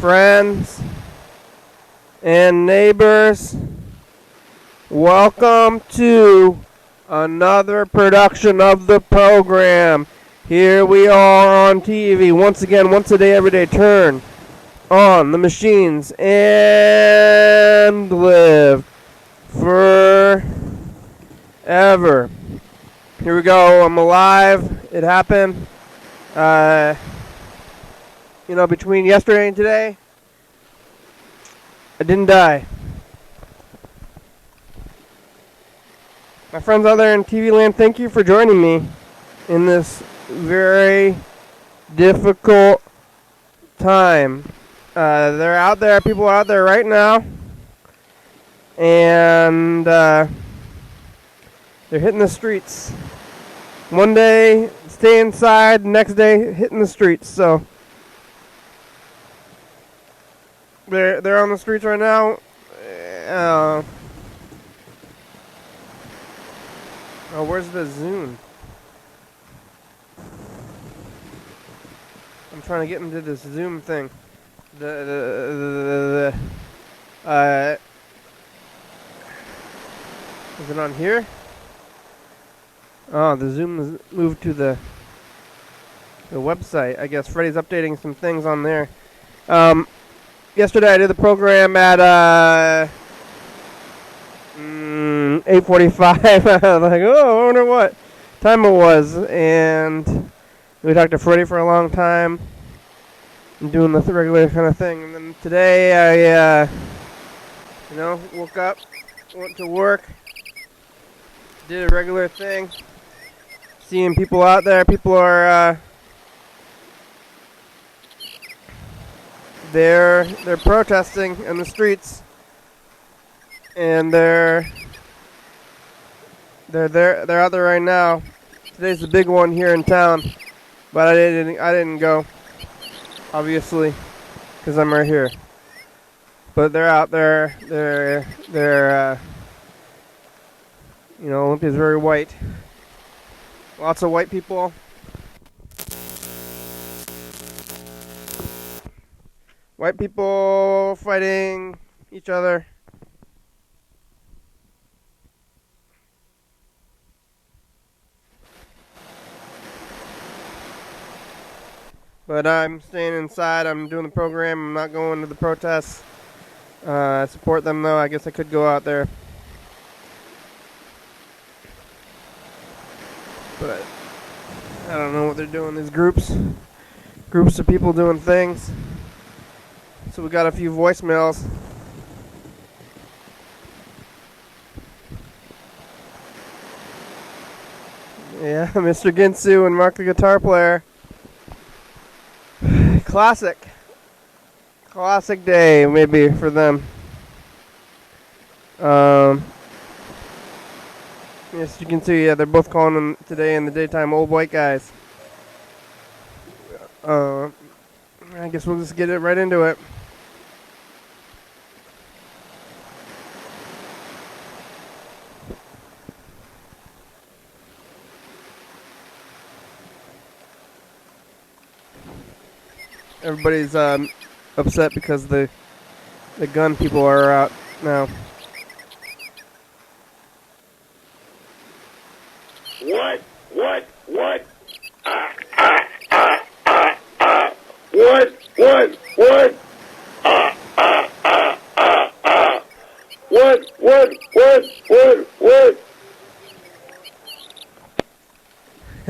friends and neighbors. Welcome to another production of the program. Here we are on TV once again, once a day, every day. Turn on the machines and live forever. Here we go. I'm alive. It happened. Between yesterday and today, I didn't die. My friends out there in TV land, thank you for joining me in this very difficult time. They're out there, people are out there right now, and they're hitting the streets. One day, stay inside, the next day, hitting the streets. So they're on the streets right now. Where's the Zoom? I'm trying to get into this Zoom thing. Is it on here? Oh, the Zoom has moved to the website. I guess Freddie's updating some things on there. Yesterday I did the program at 8:45. I was like, I wonder what time it was. And we talked to Freddie for a long time. I'm doing the regular kind of thing. And then today I, woke up, went to work, did a regular thing. Seeing people out there. People are, they're protesting in the streets. And they're out there right now. Today's the big one here in town, but I didn't go, obviously, because I'm right here. But they're out there. They're Olympia's very white. Lots of white people. White people fighting each other. But I'm staying inside. I'm doing the program. I'm not going to the protests. I support them, though. I guess I could go out there. But I don't know what they're doing. These groups of people doing things. So we got a few voicemails. Yeah, Mr. Ginsu and Mark the guitar player. Classic day maybe for them. Yes, you can see. Yeah, they're both calling them today in the daytime old white guys. I guess we'll just get it right into it. Everybody's upset because the gun people are out now. What? What? What?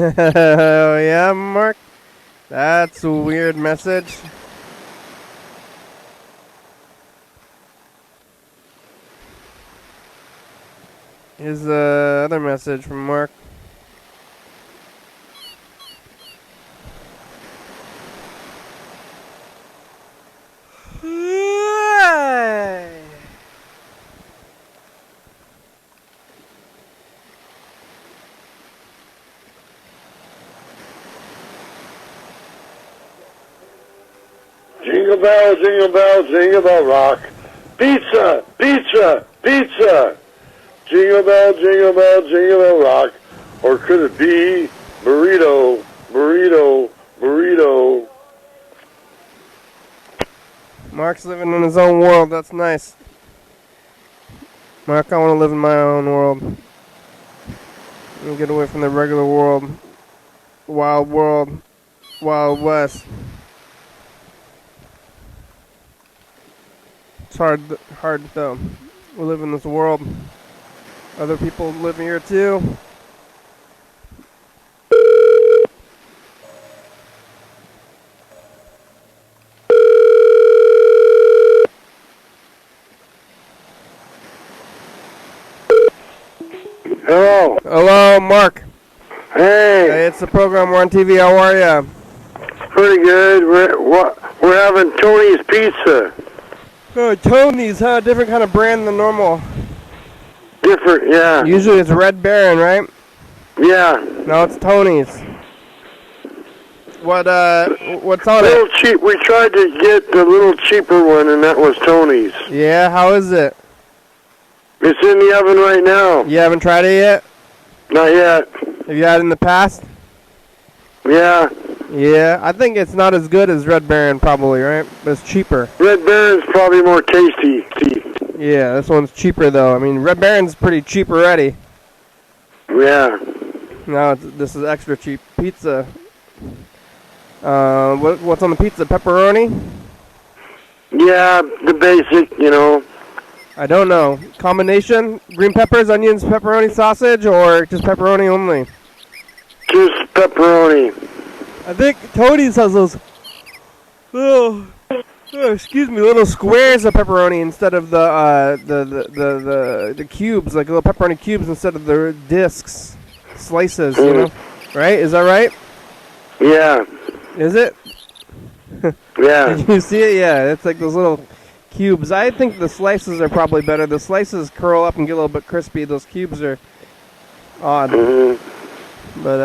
Oh, yeah, Mark? That's a weird message. Here's the other message from Mark. Jingle bell, jingle bell, jingle bell rock. Pizza, pizza, pizza. Jingle bell, jingle bell, jingle bell rock. Or could it be burrito, burrito, burrito? Mark's living in his own world. That's nice. Mark, I want to live in my own world. And get away from the regular world. Wild world. Wild West. It's hard though. We live in this world. Other people live here too. Hello. Hello, Mark. Hey. It's the program. We're on TV. How are ya? Pretty good. We're having Tony's Pizza. Oh, Tony's, huh? Different kind of brand than normal. Different, yeah. Usually it's Red Baron, right? Yeah. No, it's Tony's. What's on Little it? cheap. We tried to get the little cheaper one, and that was Tony's. Yeah, how is it? It's in the oven right now. You haven't tried it yet? Not yet. Have you had it in the past? Yeah. Yeah, I think it's not as good as Red Baron probably, right? But it's cheaper. Red Baron's probably more tasty. Yeah, this one's cheaper though. I mean, Red Baron's pretty cheap already. Yeah. Now this is extra cheap pizza. What's on the pizza? Pepperoni? Yeah, the basic, I don't know. Combination? Green peppers, onions, pepperoni, sausage, or just pepperoni only? Just pepperoni. I think Tony's has those little, little squares of pepperoni instead of the cubes, like little pepperoni cubes instead of the discs, slices. You know, right? Is that right? Yeah. Is it? Yeah. Did you see it? Yeah, it's like those little cubes. I think the slices are probably better. The slices curl up and get a little bit crispy. Those cubes are odd. But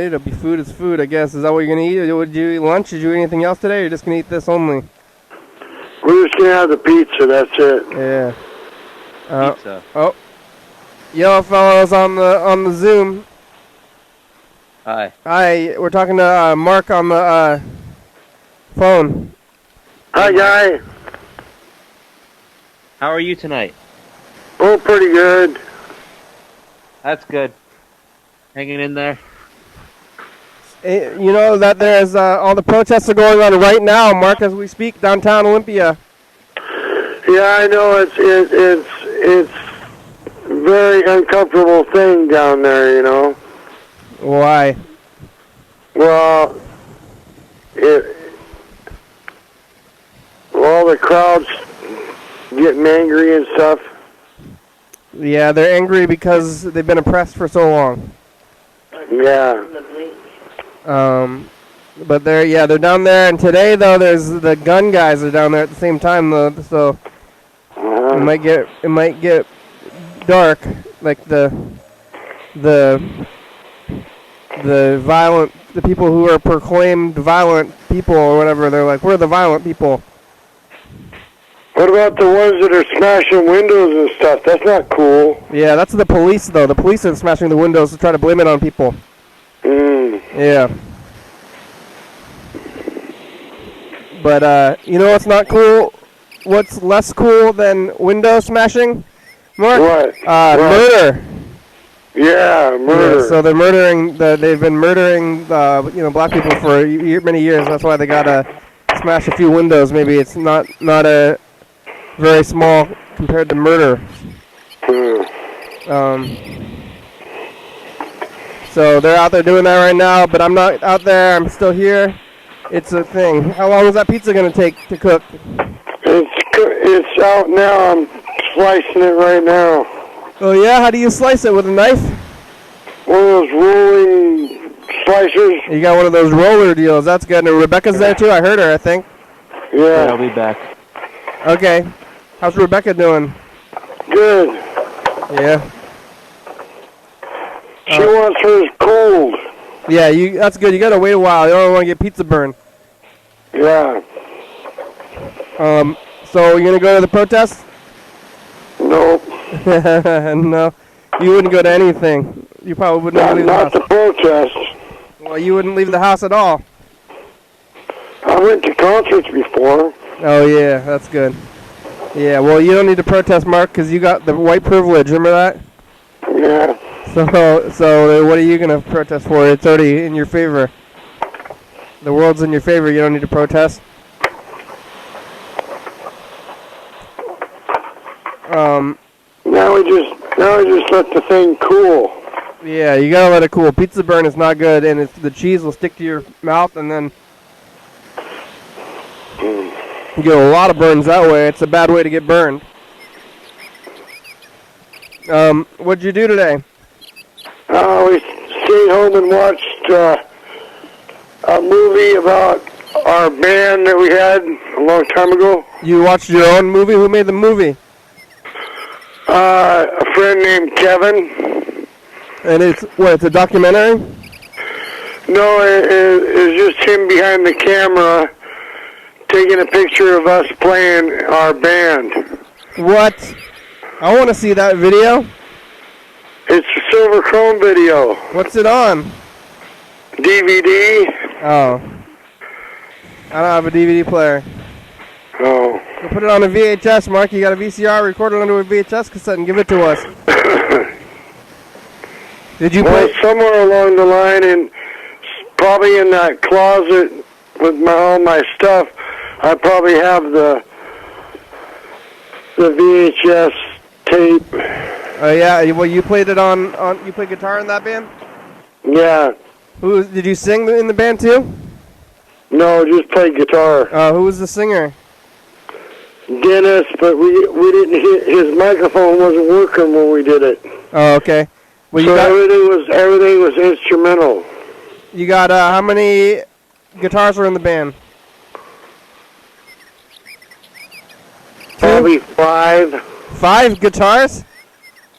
it'll be food is food, I guess. Is that what you're going to eat? Would you eat lunch? Did you eat anything else today, or you're just going to eat this only? We're just going to have the pizza, that's it. Yeah. Pizza. Oh. Yellow fellows on the Zoom. Hi. Hi, we're talking to Mark on the phone. Hi, guy. How are you tonight? Oh, pretty good. That's good. Hanging in there? You know that there's all the protests are going on right now, Mark, as we speak, downtown Olympia. Yeah, I know it's a very uncomfortable thing down there, Why? Well, all the crowds getting angry and stuff. Yeah, they're angry because they've been oppressed for so long. Yeah. But they're down there, and today though there's the gun guys are down there at the same time though, so it might get dark, like the people who are proclaimed violent people or whatever, they're like, we're the violent people. What about the ones that are smashing windows and stuff? That's not cool. Yeah, that's the police though. The police are smashing the windows to try to blame it on people. Yeah. But you know what's not cool? What's less cool than window smashing? Mark? What? Murder. Yeah, murder. Yeah, so they're murdering. They've been murdering, black people for many years. That's why they gotta smash a few windows. Maybe it's not a very small compared to murder. So they're out there doing that right now, but I'm not out there. I'm still here. It's a thing. How long is that pizza gonna take to cook? It's out now. I'm slicing it right now. Oh yeah? How do you slice it? With a knife? One of those rolling slicers. You got one of those roller deals. That's good. And Rebecca's there too. I heard her, I think. Yeah. I'll be back. Okay. How's Rebecca doing? Good. Yeah. She wants hers cold. Yeah, that's good. You gotta wait a while. You don't want to get pizza burn. Yeah. So you're gonna go to the protest? Nope. No. You wouldn't go to anything. You probably wouldn't leave the house. Not the protest. Well, you wouldn't leave the house at all. I went to concerts before. Oh yeah, that's good. Yeah, well, you don't need to protest, Mark, because you got the white privilege. Remember that? Yeah. So what are you gonna protest for? It's already in your favor. The world's in your favor. You don't need to protest. Now we just let the thing cool. Yeah, you gotta let it cool. Pizza burn is not good, and the cheese will stick to your mouth, and then you get a lot of burns that way. It's a bad way to get burned. What'd you do today? We stayed home and watched a movie about our band that we had a long time ago. You watched your own movie? Who made the movie? A friend named Kevin. And it's a documentary? No, it's just him behind the camera taking a picture of us playing our band. What? I want to see that video. It's a silver chrome video. What's it on? DVD. Oh. I don't have a DVD player. Oh. We'll put it on a VHS, Mark. You got a VCR, record it onto a VHS cassette and give it to us. Did you Well, play? somewhere along the line, and probably in that closet with all my stuff, I probably have the VHS tape. Oh yeah. Well, you played it on. You played guitar in that band? Yeah. Did you sing in the band too? No, just play guitar. Who was the singer? Dennis, but we didn't hit, his microphone wasn't working when we did it. Oh, okay. Well, so everything was instrumental. You got how many guitars were in the band? Probably 5. 5 guitars?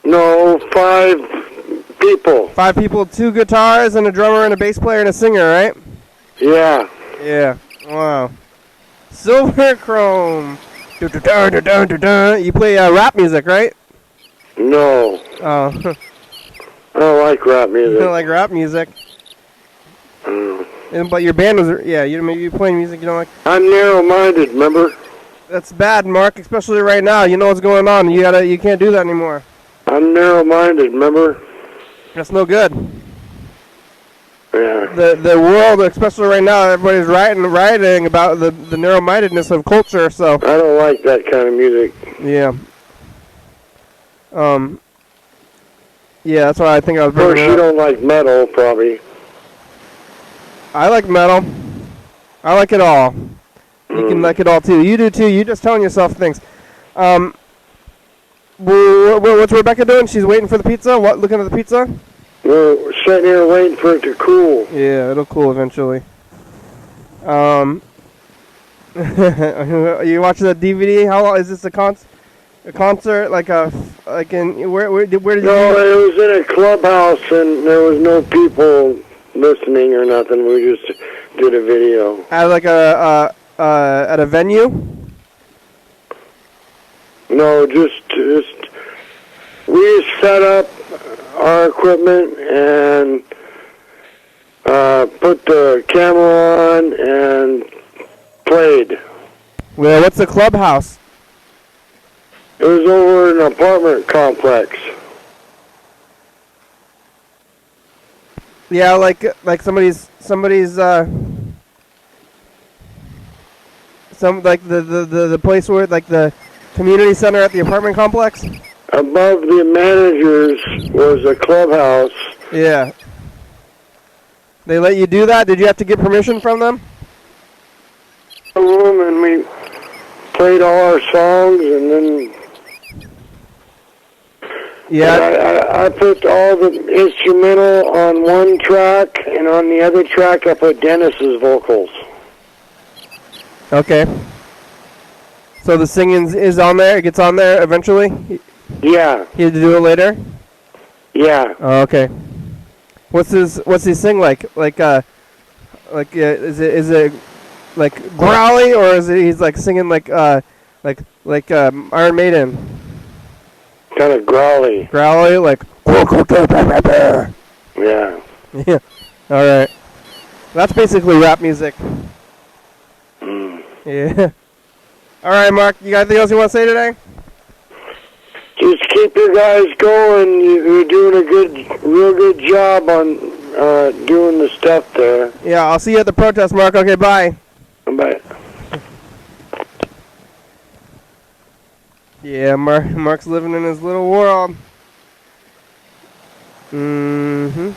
No, 5 people. 5 people, 2 guitars, and a drummer, and a bass player, and a singer, right? Yeah. Yeah. Wow. Silver Chrome. You play rap music, right? No. Oh. I don't like rap music. You don't like rap music? But your band was, you playing music you don't like? I'm narrow-minded, remember? That's bad, Mark, especially right now. You know what's going on. You can't do that anymore. I'm narrow-minded, remember? That's no good. Yeah. The world, especially right now, everybody's rioting about the narrow-mindedness of culture, so. I don't like that kind of music. Yeah. Yeah, that's why I think I was Of course, bringing it you up. don't like metal, probably. I like metal. I like it all. You can like it all, too. You do, too. You're just telling yourself things. What's Rebecca doing? She's waiting for the pizza? What? Looking at the pizza? We're sitting here waiting for it to cool. Yeah, it'll cool eventually. You watching the DVD? How long is this a concert? Where did you? No, it was in a clubhouse and there was no people listening or nothing. We just did a video. At a venue? No, just we just set up our equipment and put the camera on and played. Well, what's the clubhouse? It was over an apartment complex. Yeah, like somebody's the place where like the community center at the apartment complex. Above the managers was a clubhouse. Yeah. They let you do that? Did you have to get permission from them? Room, and we played all our songs, and then I put all the instrumental on one track, and on the other track I put Dennis's vocals. Okay. So the singing is on there? It gets on there eventually? Yeah. He had to do it later? Yeah. Oh, okay. What's he sing like? Is it like growly, or is it he's like singing like Iron Maiden? Kind of growly. Growly, like. Yeah. Yeah. All right. That's basically rap music. Mm. Yeah. All right, Mark. You got anything else you want to say today? Just keep your guys going. You're doing a real good job on doing the stuff there. Yeah, I'll see you at the protest, Mark. Okay, bye. Bye. Yeah, Mark's living in his little world. Mm-hmm.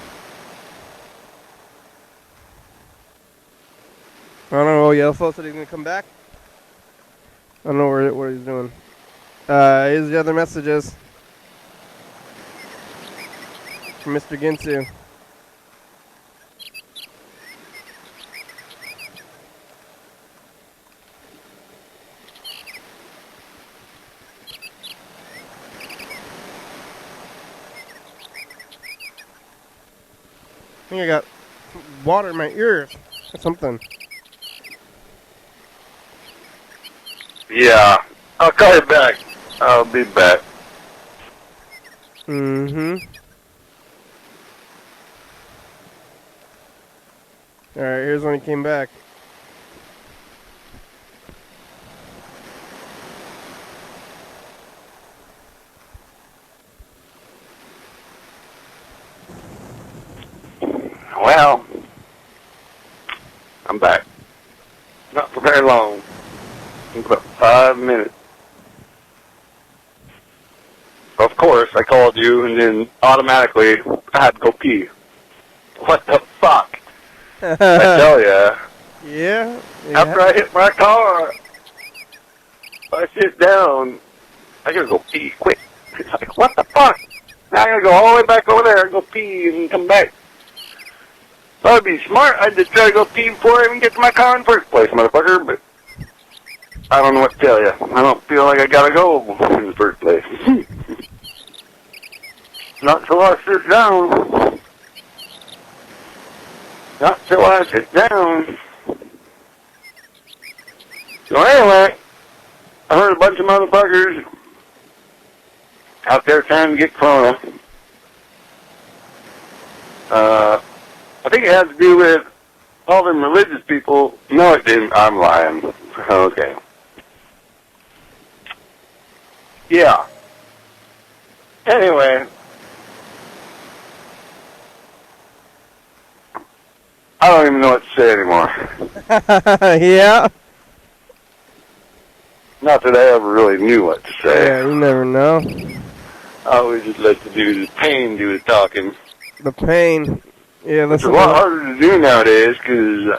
I don't know. Yellow Flow said he's going to come back. I don't know what he's doing. Here's the other messages from Mr. Ginsu. I think I got water in my ears or something. Yeah, I'll call you back. I'll be back. Mm-hmm. All right, here's when he came back. Well, I'm back. Not for very long. About 5 minutes. Of course, I called you, and then automatically I had to go pee. What the fuck? I tell ya. Yeah. After I hit my car, I sit down. I gotta go pee quick. It's like, what the fuck? Now I gotta go all the way back over there and go pee and come back. That would be smart. I'd just try to go pee before I even get to my car in the first place, motherfucker, but I don't know what to tell you. I don't feel like I gotta go in the first place. Not till I sit down. Not till I sit down. So anyway, I heard a bunch of motherfuckers out there trying to get Corona. I think it had to do with all them religious people. No, it didn't. I'm lying. Okay. Yeah. Anyway. I don't even know what to say anymore. Yeah. Not that I ever really knew what to say. Yeah, you never know. I always just let the pain do the talking. The pain. Yeah, It's a lot harder to do nowadays because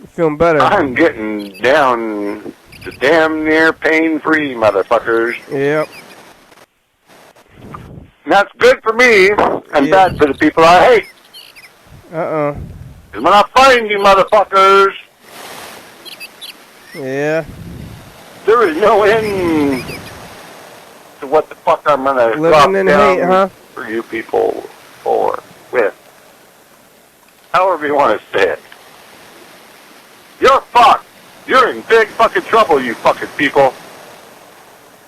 feeling better. I'm getting down to damn near pain-free, motherfuckers. Yep. And that's good for me and bad for the people I hate. Uh-oh. Because when I find you motherfuckers, Yeah. there is no end to what the fuck I'm going to drop Living in down hate, huh? for you people with. However you want to say it. You're fucked. You're in big fucking trouble, you fucking people.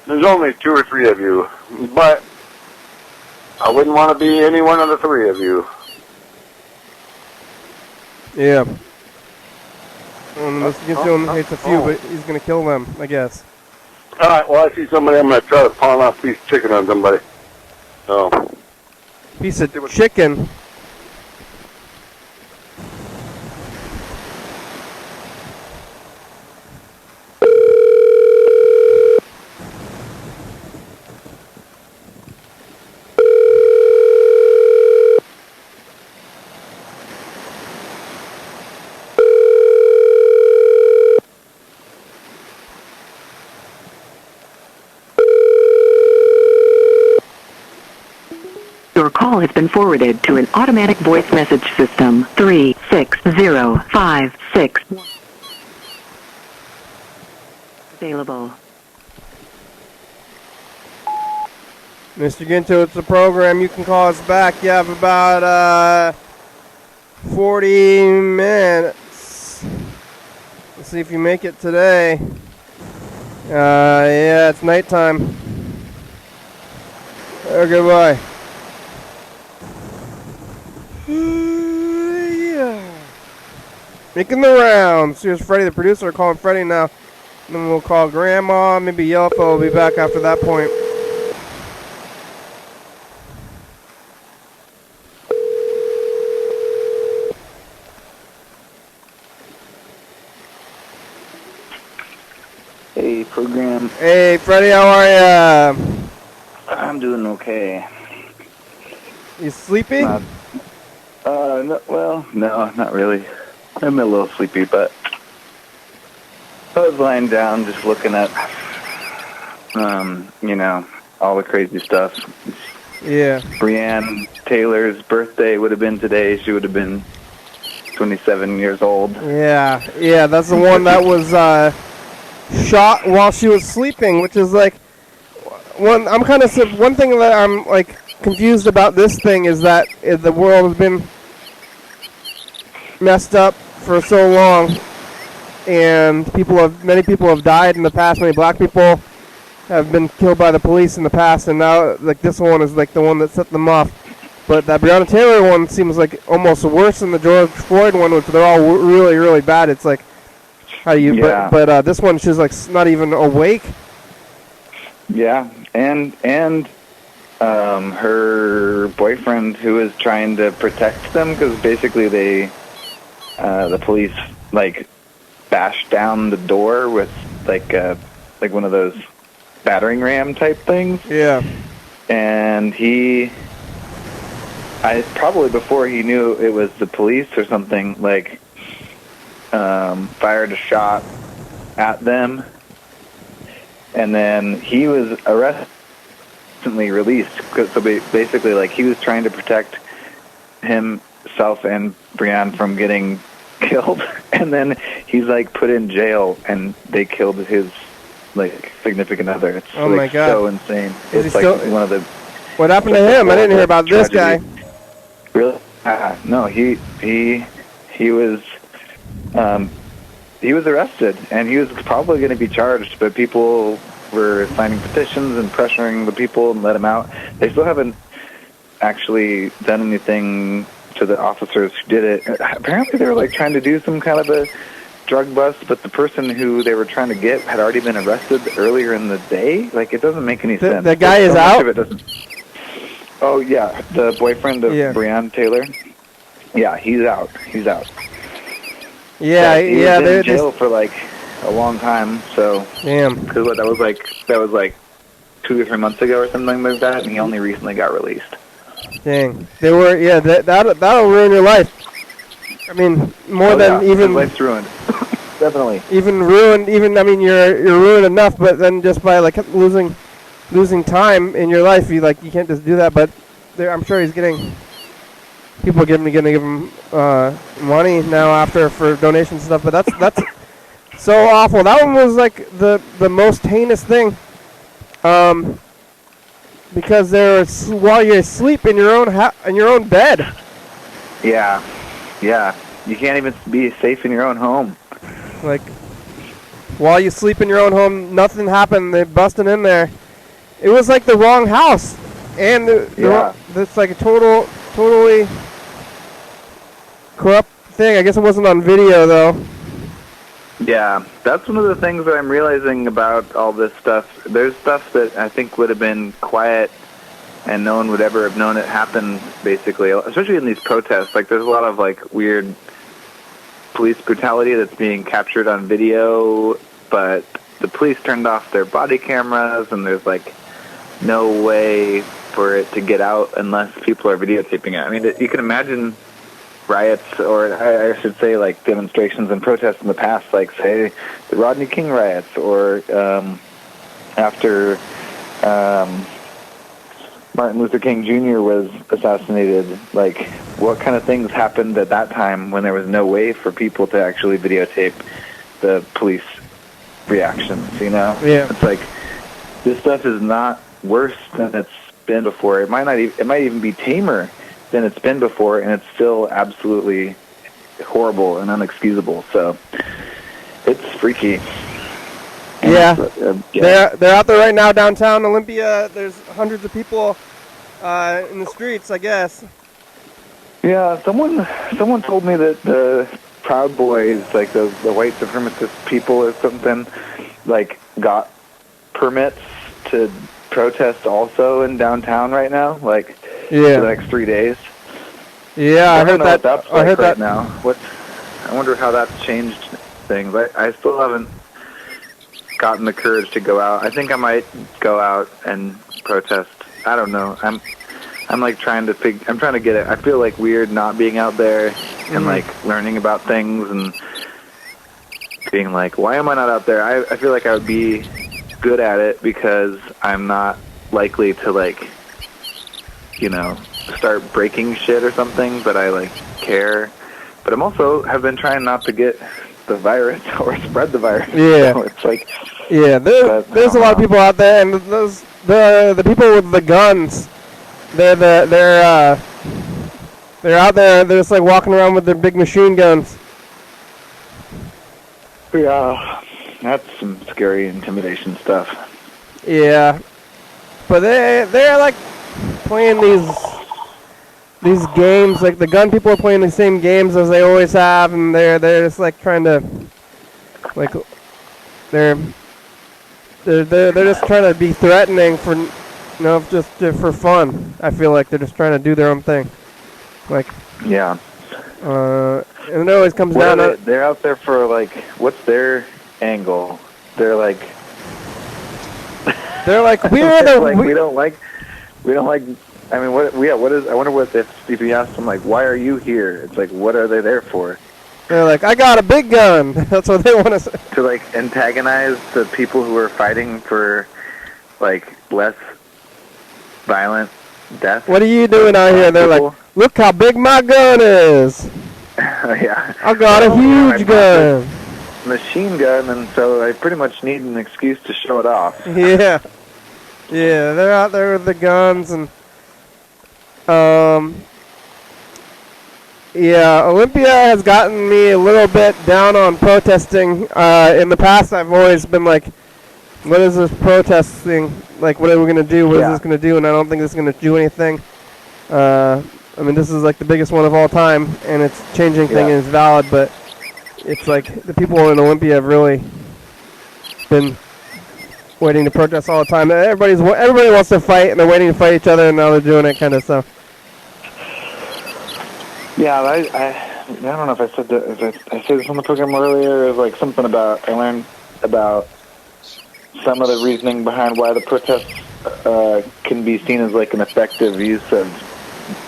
There's only 2 or 3 of you. But I wouldn't want to be any one of the 3 of you. Yeah. Mr. Ginsu hates a few, but he's going to kill them, I guess. Alright, well, I see somebody, I'm going to try to pawn off a piece of chicken on somebody. So. Piece of chicken. Your call has been forwarded to an automatic voice message system. 360561. Available. Mr. Ginto, it's a program. You can call us back. You have about 40 minutes. Let's see if you make it today. Yeah, it's nighttime. Goodbye. Yeah. Making the rounds. Here's Freddie, the producer. Calling Freddie now. Then we'll call Grandma. Maybe Yellow Fellow will be back after that point. Hey, program. Hey, Freddie, how are ya? I'm doing okay. You sleepy? No, not really. I'm a little sleepy, but I was lying down just looking at, all the crazy stuff. Yeah. Breanne Taylor's birthday would have been today. She would have been 27 years old. Yeah, that's the one that was shot while she was sleeping, which is like one thing that I'm like confused about this thing is that the world has been messed up for so long, and many people have died in the past. Many black people have been killed by the police in the past, and now like this one is like the one that set them off. But that Breonna Taylor one seems like almost worse than the George Floyd one, which they're all really, really bad. It's like how do you? Yeah. But this one, she's like not even awake. Yeah, and her boyfriend, who was trying to protect them, because basically the police like bashed down the door with like one of those battering ram type things. Yeah. And probably before he knew it was the police or something, like fired a shot at them, and then he was recently released. So basically, like, he was trying to protect himself and Breanne from getting killed, and then he's like put in jail, and they killed his like significant other. It's oh like my God. so insane. Is it's he like still, one of the. What happened to him? I didn't hear about this guy. Really? No, he was arrested, and he was probably going to be charged, but people were signing petitions and pressuring the people and let him out. They still haven't actually done anything to the officers who did it. Apparently they were like trying to do some kind of a drug bust, but the person who they were trying to get had already been arrested earlier in the day. Like, it doesn't make any sense. The guy is out? Much of it doesn't. Oh, yeah, the boyfriend of Breanne Taylor. Yeah, he's out. Yeah, he was in jail for like a long time. So damn, because that was like 2 or 3 months ago or something like that, and he only recently got released. Dang, they were that'll ruin your life. I mean, more than even his life's ruined. Definitely. Even ruined. I mean, you're ruined enough, but then just by like losing time in your life, you can't just do that. But I'm sure he's getting. People are gonna give him money now for donations and stuff, but that's so awful. That one was like the most heinous thing, because while you're asleep in your own bed. Yeah, you can't even be safe in your own home. Like, while you sleep in your own home, nothing happened. They busted in there. It was like the wrong house, and it's like a totally corrupt thing. I guess it wasn't on video though. Yeah, that's one of the things that I'm realizing about all this stuff. There's stuff that I think would have been quiet and no one would ever have known it happened, basically, especially in these protests. Like, there's a lot of like weird police brutality that's being captured on video, but the police turned off their body cameras, and there's like no way for it to get out unless people are videotaping it. I mean, you can imagine riots, or I should say like demonstrations and protests in the past, like say the Rodney King riots, or after Martin Luther King Jr. was assassinated. Like, what kind of things happened at that time when there was no way for people to actually videotape the police reactions, you know? Yeah. It's like, this stuff is not worse than it's been before. It might even be tamer than it's been before, and it's still absolutely horrible and unexcusable. So it's freaky. Yeah. They're out there right now downtown Olympia. There's hundreds of people in the streets, I guess. Yeah, someone told me that the Proud Boys, like the white supremacist people or something, like got permits to protest also in downtown right now, like for the next 3 days. Yeah, I heard that. What that's I like heard right that. now. I wonder how that's changed things. I still haven't gotten the courage to go out. I think I might go out and protest. I don't know. I'm like trying to I'm trying to get it. I feel like weird not being out there and like learning about things and being like, why am I not out there? I feel like I would be good at it because I'm not likely to like, you know, start breaking shit or something, but I like care. But I'm also have been trying not to get the virus or spread the virus. Yeah. So it's like, yeah, there's a lot of people out there, and the people with the guns, they're out there. They're just like walking around with their big machine guns. yeah, that's some scary intimidation stuff. Yeah, but they're like playing these games. Like the gun people are playing the same games as they always have, and they're just like trying to like they're just trying to be threatening for just for fun. I feel like they're just trying to do their own thing. Like Yeah. and it always comes down to They're out there for like, what's their angle? They're like we're the like we don't like. I mean, what? Yeah, what is? I wonder what if you ask them like, why are you here? It's like, what are they there for? they're like, I got a big gun. That's what they want to say. To like antagonize the people who are fighting for like less violent death. What are you doing out here? They're like, look how big my gun is. Yeah. I got a huge gun. Machine gun, and so I pretty much need an excuse to show it off. Yeah. Yeah, they're out there with the guns and yeah, Olympia has gotten me a little bit down on protesting. In the past I've always been like, what is this protest thing? Like, what are we going to do? What is this going to do? And I don't think this is going to do anything. I mean, this is like the biggest one of all time, and it's changing thing and it's valid, but it's like the people in Olympia have really been waiting to protest all the time. Everybody wants to fight, and they're waiting to fight each other, and now they're doing it kind of so. Yeah, I don't know if I said that. I said this on the program earlier. It was like something about I learned about some of the reasoning behind why the protests can be seen as like an effective use of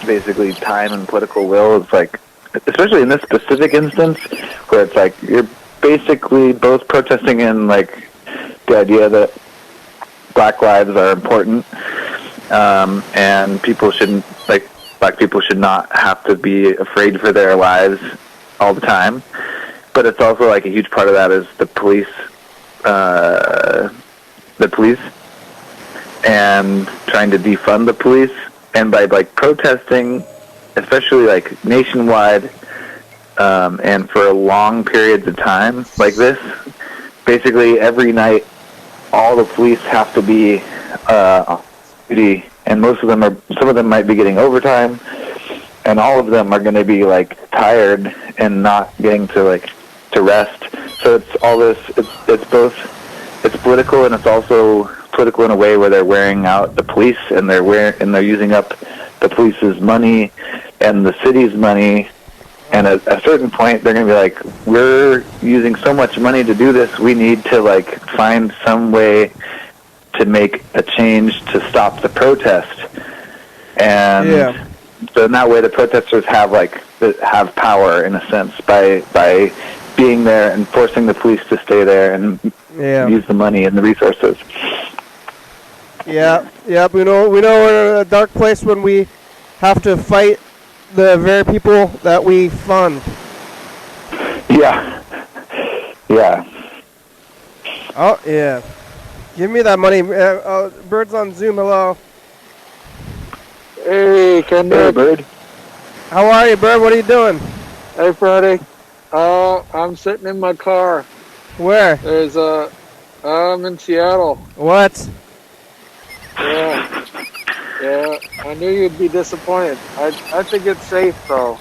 basically time and political will. It's like, especially in this specific instance, where it's like you're basically both protesting in like the idea that black lives are important, and people shouldn't, like, black people should not have to be afraid for their lives all the time. But it's also like a huge part of that is the police, and trying to defund the police. And by like protesting, especially like nationwide, and for long periods of time like this, basically every night all the police have to be on duty, and some of them might be getting overtime, and all of them are going to be like tired and not getting to rest. So it's all this. It's political, and it's also political in a way where they're wearing out the police, and they're using up the police's money and the city's money. And at a certain point, they're going to be like, we're using so much money to do this, we need to like find some way to make a change to stop the protest. And so in that way, the protesters have power in a sense by being there and forcing the police to stay there and use the money and the resources. Yeah, we know we're in a dark place when we have to fight the very people that we fund. Yeah. Oh, yeah. Give me that money. Bird's on Zoom, hello. Hey, Kendrick. Hey, Bird. How are you, Bird? What are you doing? Hey, Freddie. I'm sitting in my car. Where? I'm in Seattle. What? Yeah, I knew you'd be disappointed. I think it's safe, though.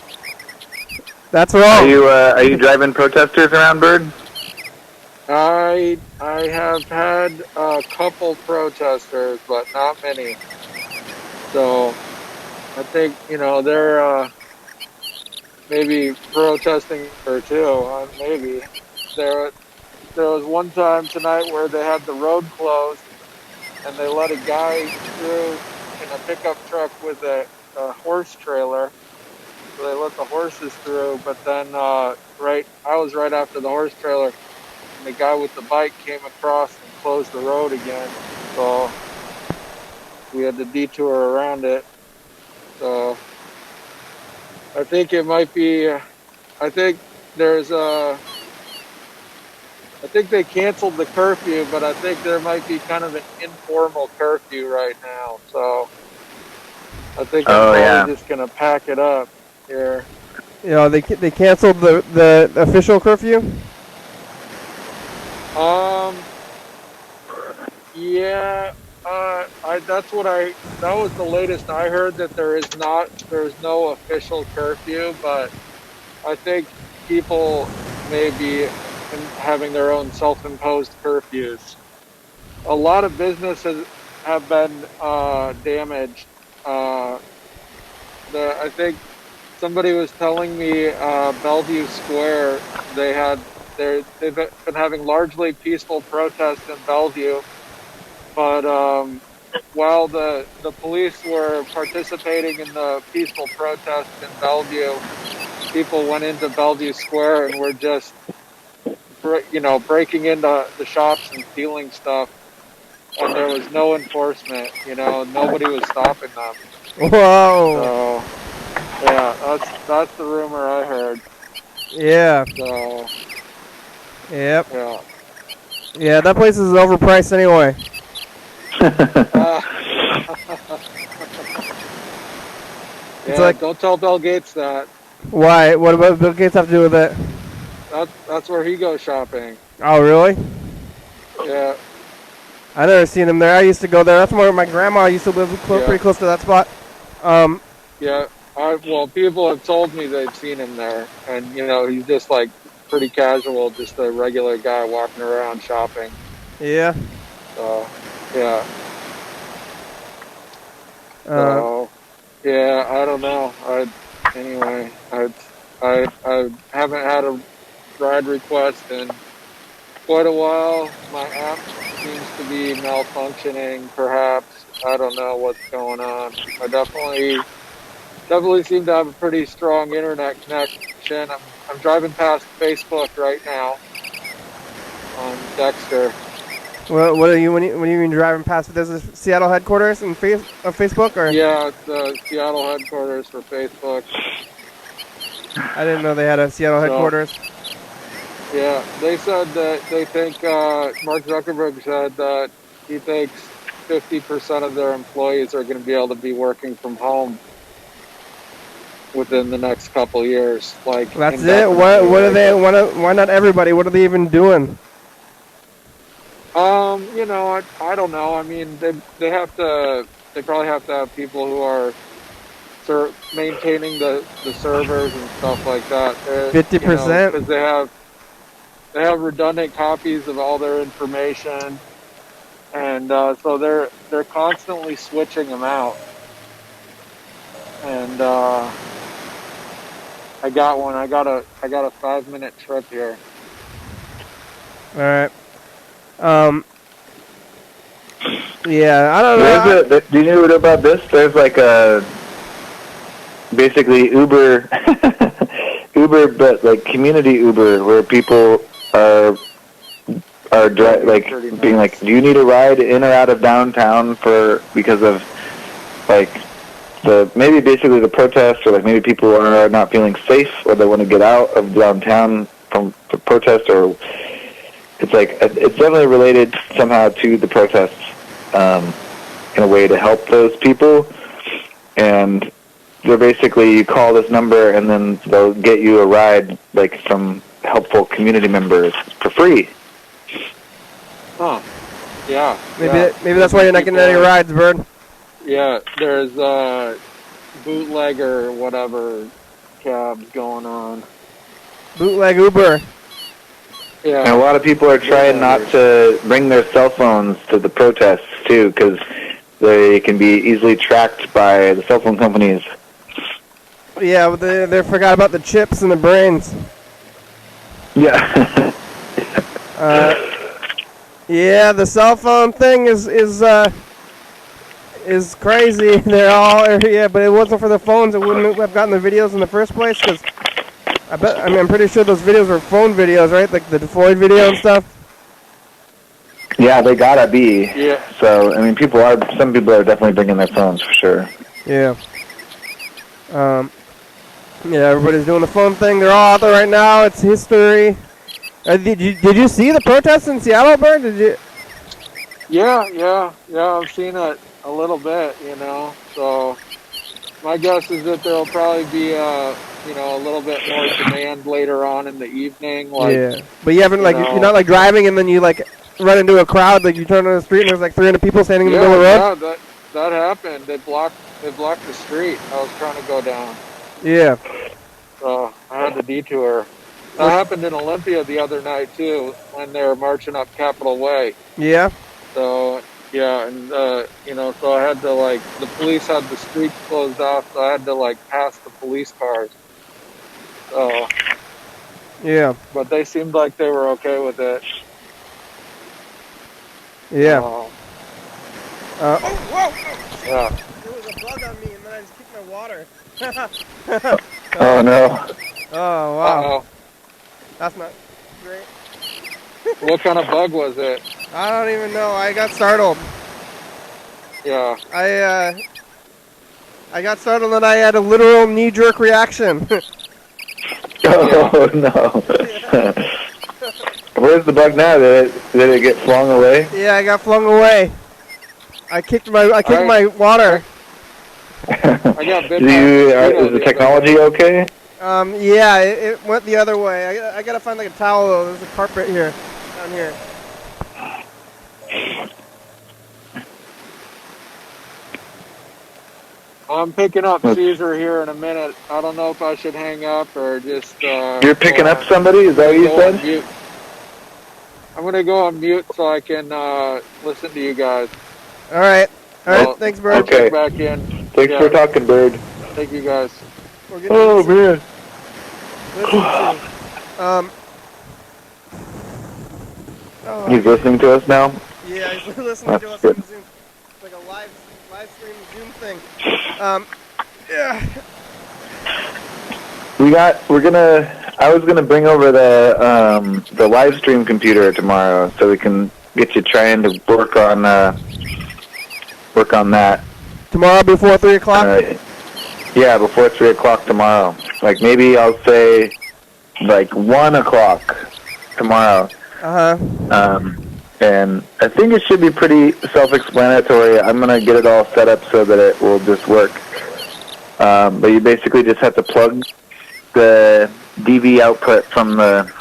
That's wrong. Are you driving protesters around, Bird? I have had a couple protesters, but not many. So I think they're maybe protesting or two. Maybe there was one time tonight where they had the road closed and they let a guy through in a pickup truck with a horse trailer. So they let the horses through, but then I was right after the horse trailer, and the guy with the bike came across and closed the road again. So we had to detour around it. So I think it might be. I think they canceled the curfew, but I think there might be kind of an informal curfew right now. So I think I'm probably just gonna pack it up here. They canceled the official curfew. Yeah. That was the latest I heard, that there's no official curfew, but I think people may be having their own self-imposed curfews. A lot of businesses have been damaged. I think somebody was telling me Bellevue Square, they've been having largely peaceful protests in Bellevue, but while the police were participating in the peaceful protests in Bellevue, people went into Bellevue Square and were just breaking into the shops and stealing stuff, and there was no enforcement. Nobody was stopping them. Whoa. So yeah, that's the rumor I heard. Yeah. So yep. Yeah. Yeah, that place is overpriced anyway. Yeah, don't tell Bill Gates that. Why? What about Bill Gates have to do with it? That's where he goes shopping. Oh, really? Yeah. I never seen him there. I used to go there. That's where my grandma used to live, pretty close to that spot. Yeah. People have told me they've seen him there, and he's just like pretty casual, just a regular guy walking around shopping. Yeah. So, yeah. Yeah, I don't know. I haven't had a ride request in quite a while. My app seems to be malfunctioning, perhaps. I don't know what's going on. I definitely seem to have a pretty strong internet connection. I'm driving past Facebook right now on Dexter. What do you mean driving past? There's a Seattle headquarters of Facebook, or? Yeah, it's the Seattle headquarters for Facebook. I didn't know they had a Seattle headquarters. Yeah, they said that they think Mark Zuckerberg said that he thinks 50% of their employees are going to be able to be working from home within the next couple years. Like, that's it. What are they? Why not everybody? What are they even doing? I don't know. I mean, they probably have to have people who are maintaining the servers and stuff like that. 50%? Because they have redundant copies of all their information, and so they're constantly switching them out. And I got one. I got a 5-minute trip here. All right. Yeah, I don't know. Do you know about this? There's like a basically Uber, but like community Uber, where people are being like, do you need a ride in or out of downtown because of like maybe basically the protests, or like maybe people are not feeling safe, or they want to get out of downtown from the protest, or it's like it's definitely related somehow to the protests in a way to help those people. And they're basically, you call this number and then they'll get you a ride like from helpful community members for free. Huh. Yeah. Maybe that's why you're not getting any rides, Bird. Yeah, there's bootlegger whatever cabs going on. Bootleg Uber. Yeah. And a lot of people are trying not to bring their cell phones to the protests, too, because they can be easily tracked by the cell phone companies. Yeah, but they forgot about the chips in the brains. Yeah. Yeah, the cell phone thing is crazy. They're all but it wasn't for the phones. It wouldn't have gotten the videos in the first place. Because I'm pretty sure those videos were phone videos, right? Like the Floyd video and stuff. Yeah, they gotta be. Yeah. So, I mean, some people are definitely bringing their phones for sure. Yeah. Yeah, everybody's doing the phone thing. They're all out there right now. It's history. Did you see the protests in Seattle, Bird? Did you? Yeah. I've seen it a little bit, So my guess is that there'll probably be a little bit more demand later on in the evening. Yeah, but you haven't you're not driving and then you run into a crowd. Like you turn on the street and there's 300 people standing in the middle of the road. Yeah, that happened. They blocked the street. I was trying to go down. Yeah. So I had to detour. That happened in Olympia the other night too, when they were marching up Capitol Way. Yeah. So yeah, and so I had to the police had the streets closed off, so I had to pass the police cars. So yeah. But they seemed like they were okay with it. Yeah. Whoa! Yeah. There was a bug on me, and then I just kicked my water. Oh no. Oh wow. Uh-oh. That's not great. What kind of bug was it? I don't even know. I got startled. Yeah. I got startled and I had a literal knee-jerk reaction. Oh no. Where's the bug now? Did it get flung away? Yeah, I got flung away. I kicked my water. I got bit by is the technology okay? Yeah, it went the other way. I gotta find a towel though. There's a carpet here, down here. I'm picking up Caesar here in a minute. I don't know if I should hang up or just... You're picking up somebody? Is that what you said? I'm going to go on mute so I can listen to you guys. All right. Thanks, Bird. Okay. Back in. Thanks for talking, Bird. Thank you, guys. Oh, man. He's listening to us now? Yeah, he's listening to us on Zoom. It's like a live stream Zoom thing. Yeah. I was gonna bring over the live stream computer tomorrow so we can get you trying to work on that. Tomorrow before 3 o'clock? Yeah, before 3 o'clock tomorrow. Maybe I'll say 1 o'clock tomorrow. And I think it should be pretty self-explanatory. I'm going to get it all set up so that it will just work. But you basically just have to plug the DV output from the...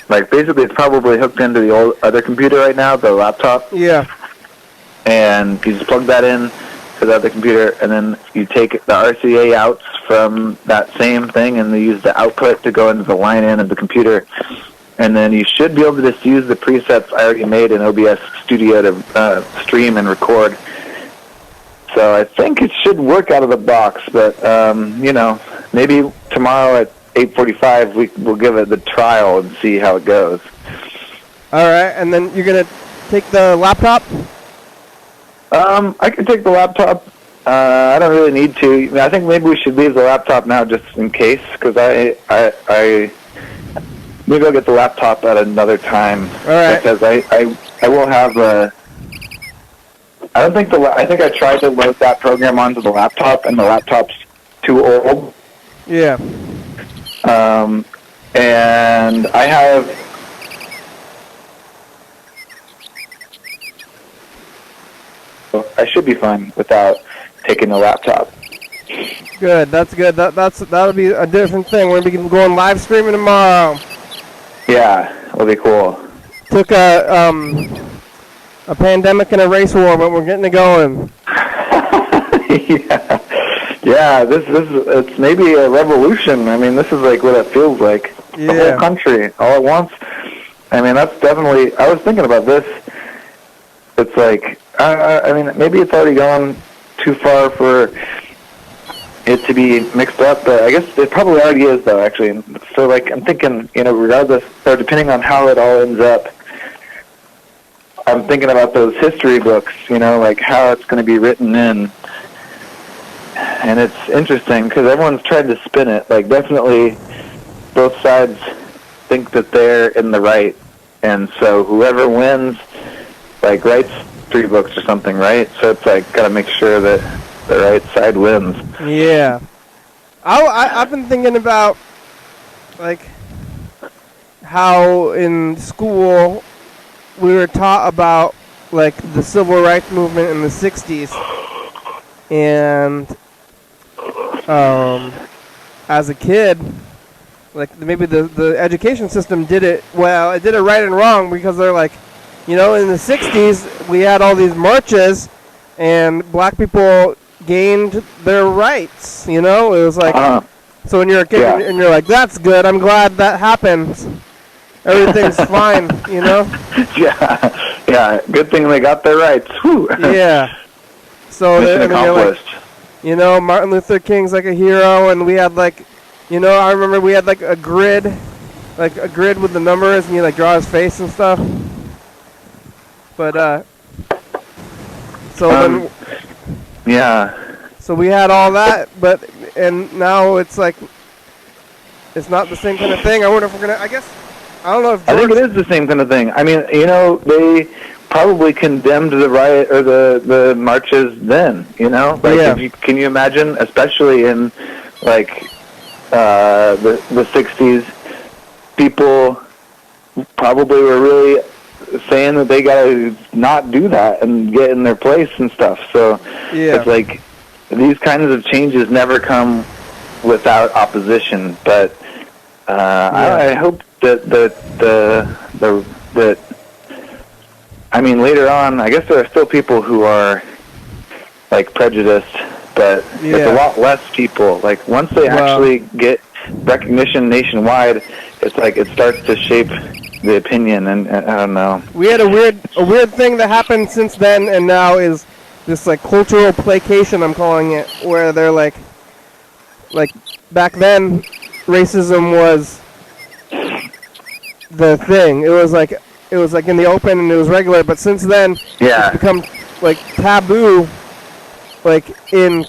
basically it's probably hooked into the other computer right now, the laptop. Yeah. And you just plug that in to the other computer, and then you take the RCA outs from that same thing, and they use the output to go into the line in of the computer. And then you should be able to just use the presets I already made in OBS Studio to stream and record. So I think it should work out of the box, but, maybe tomorrow at 8:45 we'll give it the trial and see how it goes. All right, and then you're going to take the laptop? I can take the laptop. I don't really need to. I think maybe we should leave the laptop now just in case, because maybe I'll get the laptop at another time. All right. Because I will have a... I think I tried to load that program onto the laptop, and the laptop's too old. Yeah. And I have... I should be fine without taking the laptop. Good. That's good. That'll be a different thing. We're gonna be going live streaming tomorrow. Yeah, it'll be cool. Took a pandemic and a race war, but we're getting it going. Yeah. It's maybe a revolution. I mean, this is what it feels like. Yeah. The whole country all at once. I mean, that's definitely. I was thinking about this. It's like, I mean, maybe it's already gone too far for it to be mixed up, but I guess it probably already is, though, actually. So, like, I'm thinking, regardless, or depending on how it all ends up, I'm thinking about those history books, like how it's going to be written in. And it's interesting because everyone's tried to spin it. Like, definitely both sides think that they're in the right. And so whoever wins, like, writes 3 books or something, right? So it's like, got to make sure that the right side wins. Yeah. I've been thinking about, like, how in school we were taught about, like, the civil rights movement in the 60s. And as a kid, like, maybe the education system did it well. It did it right and wrong because they're like, in the 60s, we had all these marches, and black people gained their rights, It was like, so when you're a kid and you're like, that's good, I'm glad that happened. Everything's fine, Yeah, good thing they got their rights. Whew. Yeah. So Mission accomplished. Like, Martin Luther King's like a hero, and we had like, I remember we had like a grid with the numbers, and you like draw his face and stuff. But so we had all that, and now it's like, it's not the same kind of thing. I wonder if we're gonna. I don't know if I think it is the same kind of thing. I mean, they probably condemned the riot or the marches then. Can you imagine, especially in like the 60s, people probably were really saying that they gotta not do that and get in their place and stuff. So it's like these kinds of changes never come without opposition. But I hope that I mean, later on, I guess there are still people who are like prejudiced, but it's a lot less people. Like, once they actually get recognition nationwide, it's like it starts to shape the opinion, and I don't know. We had a weird thing that happened since then, and now is this like cultural placation, I'm calling it, where they're like back then, racism was the thing. It was like in the open and it was regular, but since then it's become like taboo, like in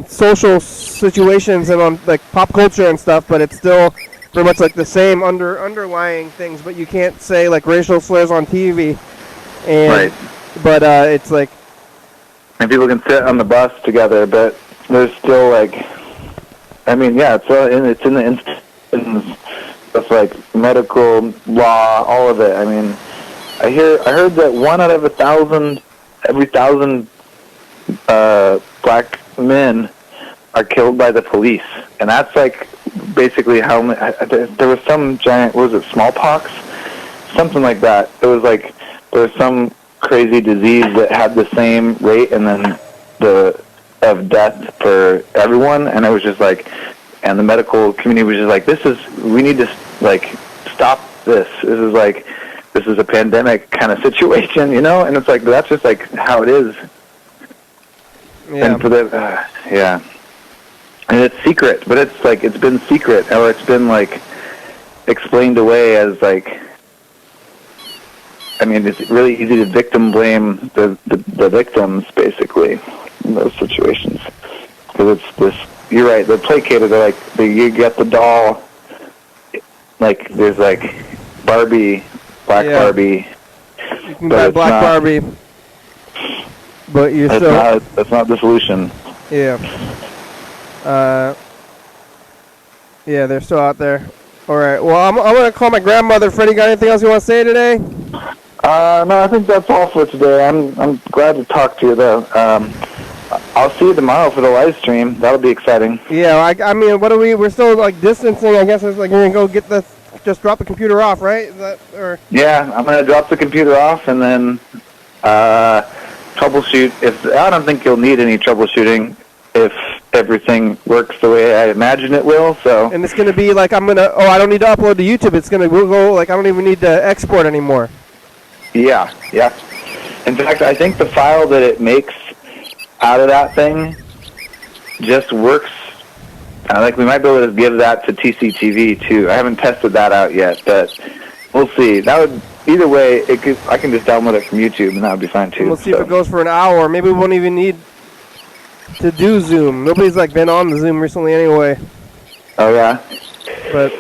social situations and on like pop culture and stuff, but it's still very much like the same underlying things, but you can't say like racial slurs on TV. And but it's like, and people can sit on the bus together, but there's still like, I mean, it's in the instance of like medical law, all of it. I mean, I heard that 1 out of every 1,000 black men are killed by the police, and that's like basically how there was some giant, what was it, smallpox, something like that. It was like there was some crazy disease that had the same rate and then of death for everyone, and it was just like, and the medical community was just like, we need to like stop this. This is a pandemic kind of situation, and it's like, that's just like how it is. And for and it's secret, but it's like, it's been secret, or it's been like explained away as like, I mean, it's really easy to victim blame the victims, basically, in those situations. Because it's this, you're right, they're placated, they're like, you get the doll, like, there's like Barbie, Black Barbie. You can buy Black Barbie, but you're still... That's not the solution. Yeah. They're still out there. All right. Well, I'm going to call my grandmother. Freddie, got anything else you want to say today? No, I think that's all for today. I'm glad to talk to you, though. I'll see you tomorrow for the live stream. That'll be exciting. Yeah, I mean, we're still, like, distancing. I guess it's like you're going to go just drop the computer off, right? Is that, or? Yeah, I'm going to drop the computer off and then troubleshoot. I don't think you'll need any troubleshooting. If everything works the way I imagine it will. So. And it's going to be like I don't need to upload to YouTube. It's going to go like I don't even need to export anymore. Yeah. In fact, I think the file that it makes out of that thing just works. Like we might be able to give that to TCTV too. I haven't tested that out yet, but we'll see. That would either way. I can just download it from YouTube, and that would be fine too. And we'll see if it goes for an hour. Maybe we won't even need to do Zoom. Nobody's like been on the Zoom recently anyway. Oh yeah. But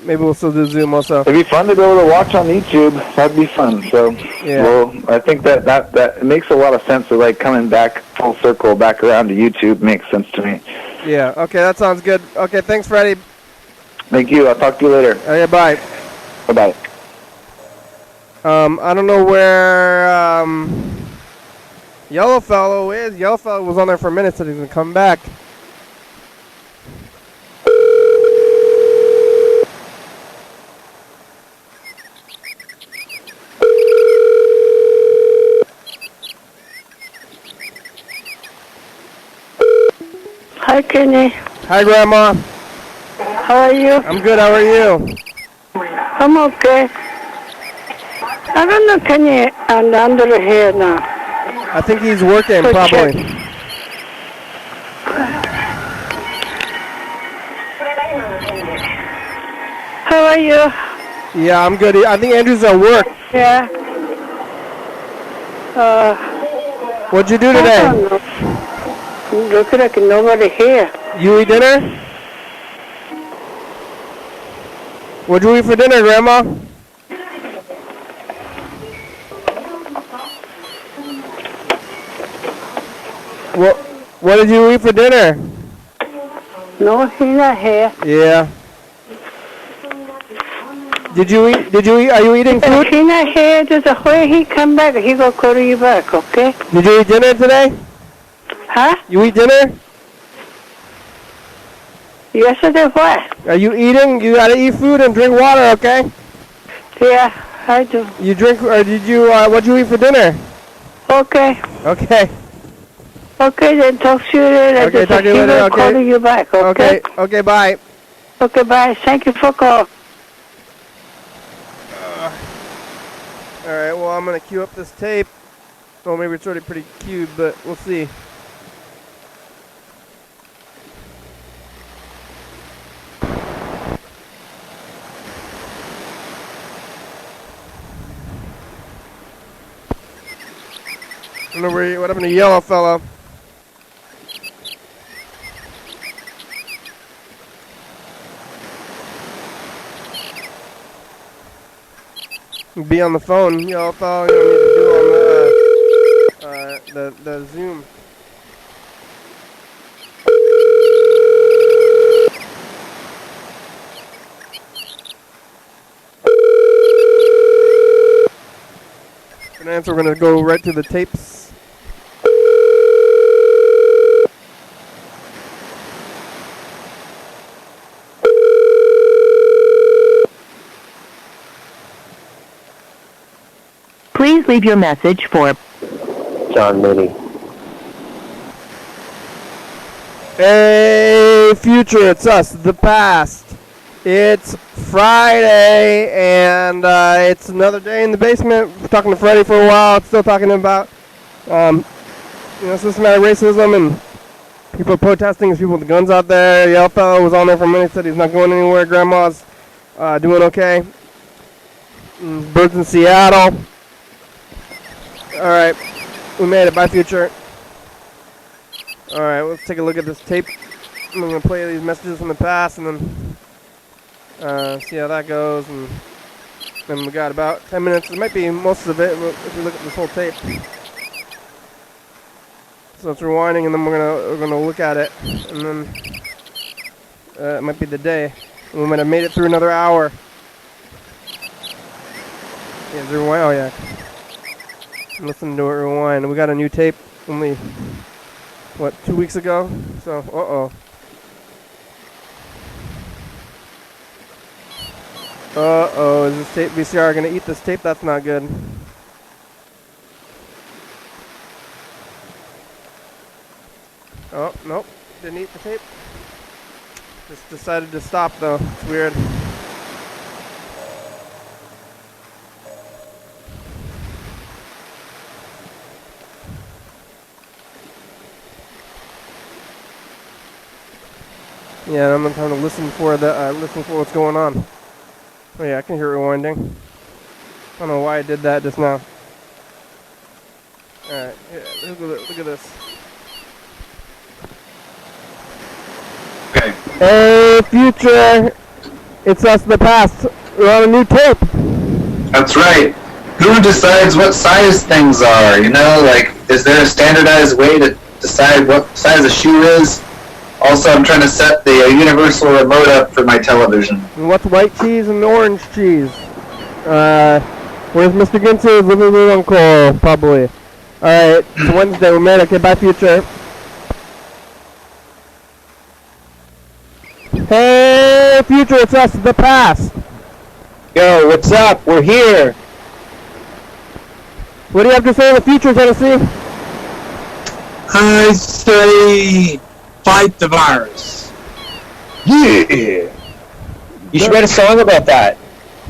maybe we'll still do Zoom also. It'd be fun to be able to watch on YouTube. That'd be fun. So, yeah. Well, I think that it makes a lot of sense. So, like coming back full circle back around to YouTube makes sense to me. Yeah. Okay, that sounds good. Okay, thanks, Freddie. Thank you. I'll talk to you later. Okay, bye. Bye-bye. I don't know where Yellow Fellow is. Yellow Fellow was on there for a minute, said he's gonna come back. Hi, Kenny. Hi, Grandma. How are you? I'm good. How are you? I'm okay. I don't know Kenny and Andrew here now. I think he's working, So probably. check. How are you? Yeah, I'm good. I think Andrew's at work. Yeah. What'd you do I today? don't know. Look like nobody here. You eat dinner? What'd you eat for dinner, Grandma? What did you eat for dinner? No, he's not here. Yeah. Did you eat? Are you eating If food? he's not here, there's a way he come back, he gonna call you back, okay? Did you eat dinner today? Huh? You eat dinner? Yesterday what? Are you eating? You gotta eat food and drink water, okay? Yeah, I do. You drink, or did you, what'd you eat for dinner? Okay. Okay. Okay, then talk to you later. Okay, talk to you later, okay. Calling you back, okay? Okay, bye. Okay, bye. Thank you for calling. Alright, well, I'm gonna queue up this tape. Well, maybe it's already pretty queued, but we'll see. I don't know what happened to Yellow Fellow. Be on the phone, Yellow Fellow. You don't need to do on the Zoom. And we're gonna go right to the tapes. Please leave your message for John Mooney. Hey, future, it's us, the past. It's Friday, and it's another day in the basement. We're talking to Freddie for a while. Still talking about, systematic racism and people protesting. There's people with guns out there. Yellow Fellow was on there for a minute, said he's not going anywhere. Grandma's doing okay. Birds in Seattle. All right, we made it. Bye, future. All right, let's take a look at this tape. I'm gonna play these messages from the past and then see how that goes. And then we got about 10 minutes. It might be most of it if we look at this whole tape. So it's rewinding, and then we're gonna look at it, and then it might be the day. We might have made it through another hour. Yeah, it's rewind. Oh yeah. Listen to it rewind. We got a new tape only, 2 weeks ago? So, uh-oh. Uh-oh, is this tape VCR gonna eat this tape? That's not good. Oh, nope. Didn't eat the tape. Just decided to stop though. It's weird. Yeah, I'm trying to listen for what's going on. Oh yeah, I can hear it rewinding. I don't know why I did that just now. All right, yeah, look at this. Okay. Hey, future! It's us, the past. We're on a new tape. That's right. Who decides what size things are? You know, like, is there a standardized way to decide what size a shoe is? Also, I'm trying to set the universal remote up for my television. And what's white cheese and orange cheese? Where's Mr. Ginsu? Living with Uncle, probably. Alright, it's Wednesday. We're made. Okay, bye, future. Hey, future, it's us, the past. Yo, what's up? We're here. What do you have to say in the future, Tennessee? I say fight the virus. Yeah. You should write a song about that.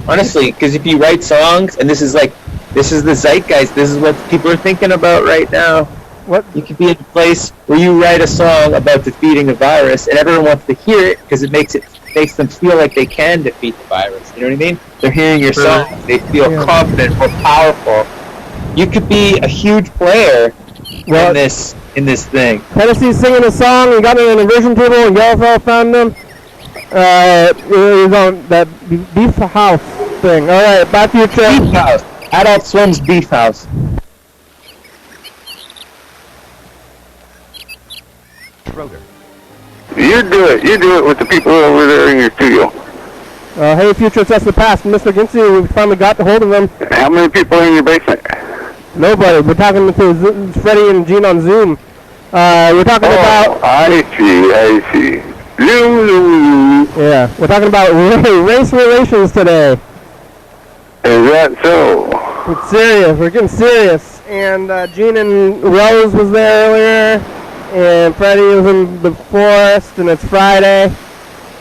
Honestly, because if you write songs, and this is the zeitgeist, this is what people are thinking about right now. What? You could be in a place where you write a song about defeating a virus, and everyone wants to hear it because it makes them feel like they can defeat the virus. You know what I mean? They're hearing your song, they feel confident, more powerful. You could be a huge player in this thing. Tennessee's singing a song. We got it in the vision table, and Yellowfell found him. It was on that Beef House thing. All right, bye, future. Beef House. Adult Swim's Beef House. You do it. You do it with the people over there in your studio. Hey, future, it's us, the past. Mr. Ginsu, we finally got a hold of him. How many people are in your basement? Nobody. We're talking to Freddie and Gene on Zoom. We're talking about... I see. Zoom. Yeah, we're talking about race relations today. Is that so? It's serious. We're getting serious. And Gene and Rose was there earlier. And Freddie was in the forest. And it's Friday.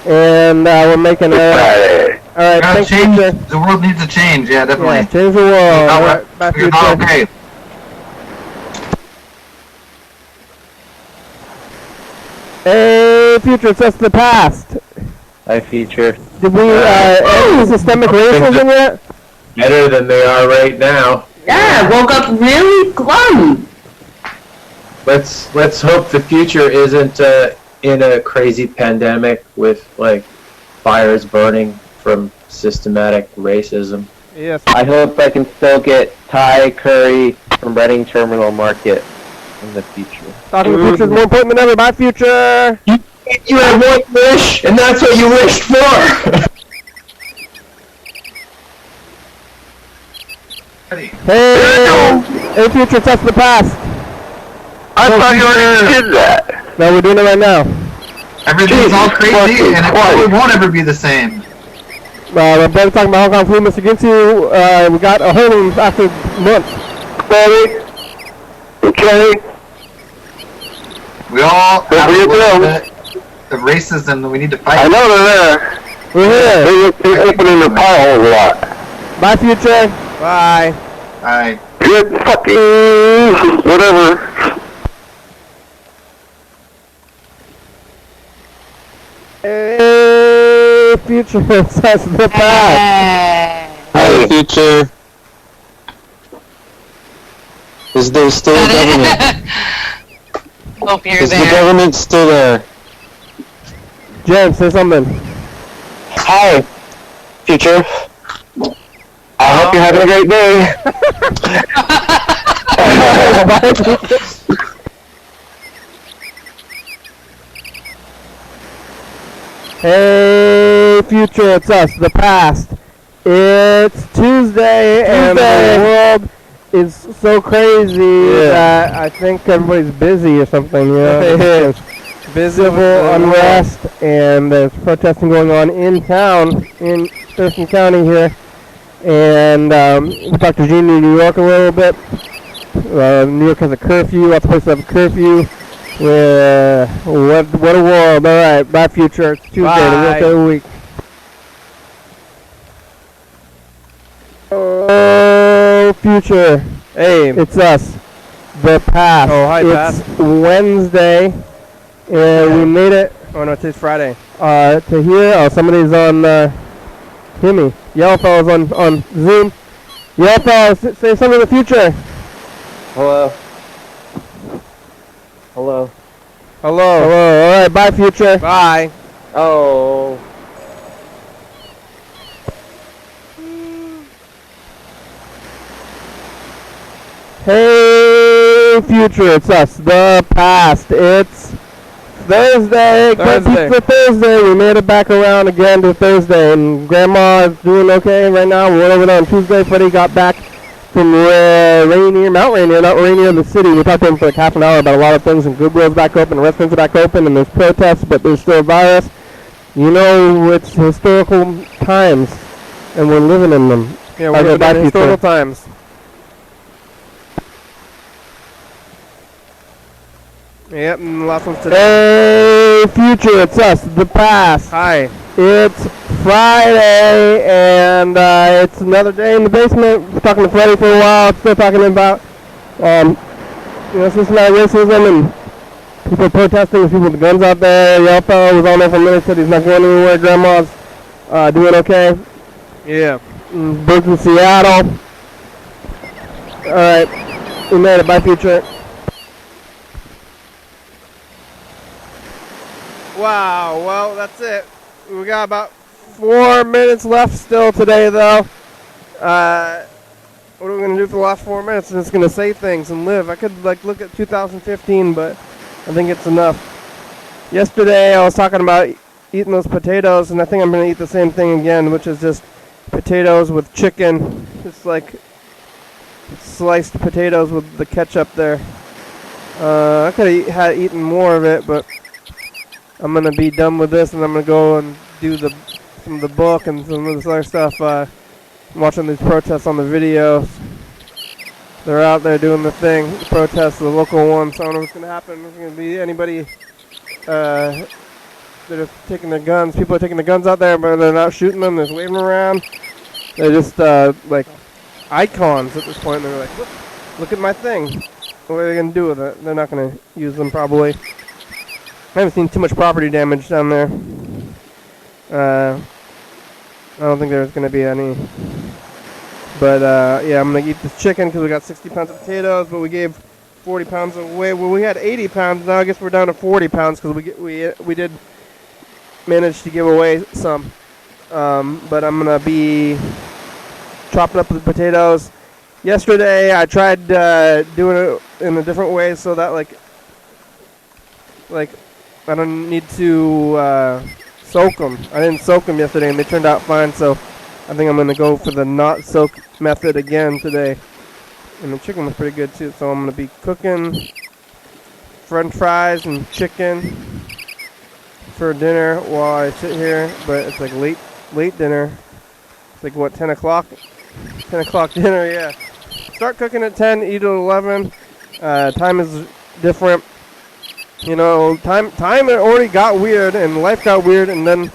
And we're making a... Friday. All right, thanks, change. future. The world needs to change. Yeah, definitely. Yeah, change the world. All right, bye, We're future. not okay. Hey, future, it's us, the past. Hi, future. Did we end systemic racism yet? Better than they are right now. Yeah, I woke up really glum. Let's hope the future isn't in a crazy pandemic with like fires burning from systematic racism. Yes. I hope I can still get Thai curry from Reading Terminal Market in the future. Talking to the future is more important than ever. Bye, future. You had one wish, and that's what you wished for. Hey, future, it's us, the past. I thought you already did that. No, we're doing it right now. Everything's all crazy, and it probably won't ever be the same. We're both talking about Hong Kong flu, Mr. Ginsu. We got a hold of him after months. Okay. We all have a little bit of racism that we need to fight. I know they're there. We're here. They're opening their pie holes a lot. Bye, future. Bye. Alright. Good fucking whatever. Hey, future, it's us, the past. Hi, future. Is there still a government? Hope you're Is the there. government still there? James, say something. Hi, future. I hope you're having a great day. Bye, future. Hey, future, it's us, the past. It's Tuesday, and the world is so crazy that I think everybody's busy or something, you know? There's civil unrest, and there's protesting going on in town, in Thurston County here. And we talked to Gene in New York a little bit. New York has a curfew, lots of places have a curfew. What a world. All right. Bye, future. It's Tuesday. Bye. The rest of the week. Oh, future. Hey. It's us. The past. Oh, hi, it's past. Wednesday, and we made it. Oh, no, today's Friday. To here. Oh, somebody's on. Hear me. Yellow Fellow's on Zoom. Yellow Fellow, say something in the future. Hello. Hello. Hello. Hello. All right. Bye, future. Bye. Oh. Hey, future. It's us. The past. It's Thursday. Pizza Thursday. We made it back around again to Thursday, and Grandma is doing okay right now. We went over there on Tuesday. Freddie got back from Mount Rainier, not Rainier, the city. We talked to him for like half an hour about a lot of things, and Goodwill's back open, the restaurants are back open, and there's protests, but there's still a virus. You know, it's historical times, and we're living in them. Yeah, we're living in historical times. Yep, and the last one's today. Hey, future, it's us, the past. Hi. It's Friday, and it's another day in the basement. We're talking to Freddie for a while. Still talking about, systematic racism and people protesting, people with guns out there. Yellow Fellow was on there for a minute, said he's not going anywhere. Grandma's doing okay. Yeah. Birds in Seattle. All right, we made it. Bye, future. Wow, well, that's it. We got about 4 minutes left still today, though. What are we going to do for the last 4 minutes? Just going to say things and live. I could, look at 2015, but I think it's enough. Yesterday, I was talking about eating those potatoes, and I think I'm going to eat the same thing again, which is just potatoes with chicken. Just like sliced potatoes with the ketchup there. I could have eaten more of it, but I'm going to be done with this, and I'm going to go and do some of the book and some of this other stuff. I'm watching these protests on the videos. They're out there doing the thing, the protests, the local ones. I don't know what's going to happen. There's going to be anybody that are taking their guns. People are taking their guns out there, but they're not shooting them. They're just waving around. They're just like icons at this point. They're like, look at my thing. What are they going to do with it? They're not going to use them probably. I haven't seen too much property damage down there. I don't think there's going to be any. But, yeah, I'm going to eat this chicken because we got 60 pounds of potatoes, but we gave 40 pounds away. Well, we had 80 pounds. Now I guess we're down to 40 pounds because we did manage to give away some. But I'm going to be chopping up the potatoes. Yesterday, I tried doing it in a different way so that, like I don't need to soak them. I didn't soak them yesterday, and they turned out fine, so I think I'm going to go for the not soak method again today. And the chicken was pretty good, too, so I'm going to be cooking french fries and chicken for dinner while I sit here, but it's like late dinner. It's like, what, 10 o'clock? 10 o'clock dinner, yeah. Start cooking at 10, eat at 11. Time is different. You know, time already got weird, and life got weird, and then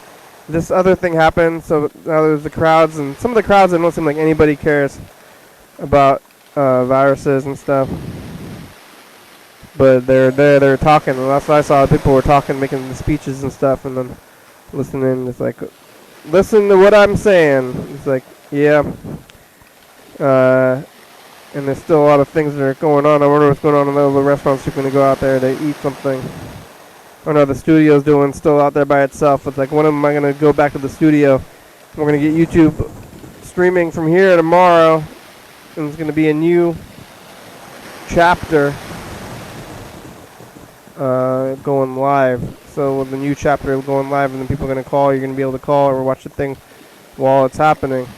this other thing happened, so now there's the crowds, and some of the crowds, it don't seem like anybody cares about viruses and stuff. But they're talking, and that's what I saw. People were talking, making the speeches and stuff, and then listening. It's like, listen to what I'm saying. It's like, yeah. And there's still a lot of things that are going on. I wonder what's going on in the other restaurants. You're going to go out there to eat something. I know the studio's doing still out there by itself. It's like, when am I going to go back to the studio? We're going to get YouTube streaming from here tomorrow. And it's going to be a new chapter going live. So with the new chapter going live, and then people are going to call. You're going to be able to call or watch the thing while it's happening.